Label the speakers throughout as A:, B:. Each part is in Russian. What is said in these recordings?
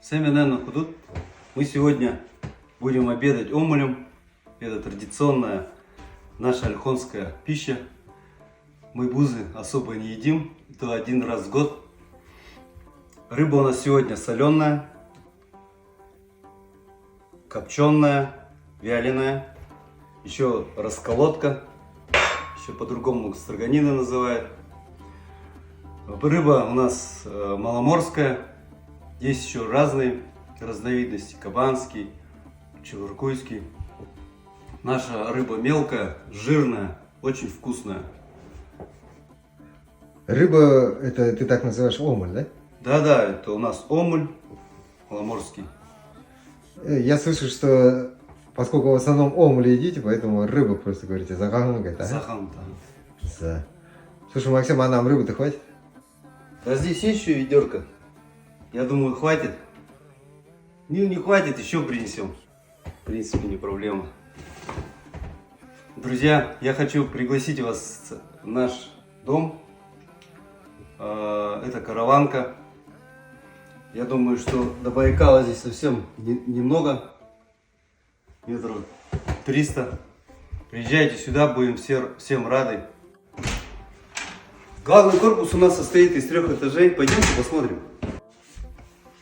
A: Всем наверное худут. Мы сегодня будем обедать омулем. Это традиционная наша ольхонская пища. Мы бузы особо не едим, это один раз в год. Рыба у нас сегодня соленая, копченая, вяленая, еще расколотка, еще по-другому строганина называют. Рыба у нас маломорская, есть еще разные разновидности, кабанский, чебуркуйский. Наша рыба мелкая, жирная, очень вкусная.
B: Рыба, это ты так называешь омуль, да?
A: Да, это у нас омуль маломорский.
B: Я слышу, что поскольку в основном омуль едите, поэтому рыба просто говорите захан, да?
A: Захан, да.
B: Да. Слушай, Максим, а нам рыбы-то хватит?
A: Да здесь есть еще ведерко. Я думаю, хватит. Не хватит, еще принесем. В принципе, не проблема. Друзья, я хочу пригласить вас в наш дом. Это караванка. Я думаю, что до Байкала здесь совсем немного. Метров 300. Приезжайте сюда, будем всем рады. Главный корпус у нас состоит из 3 этажей. Пойдемте посмотрим.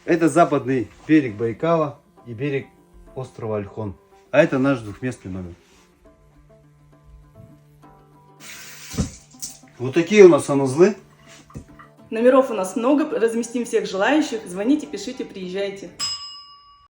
A: Это западный берег Байкала и берег острова Ольхон. А это наш двухместный номер. Вот такие у нас санузлы.
C: Номеров у нас много, разместим всех желающих. Звоните, пишите, приезжайте.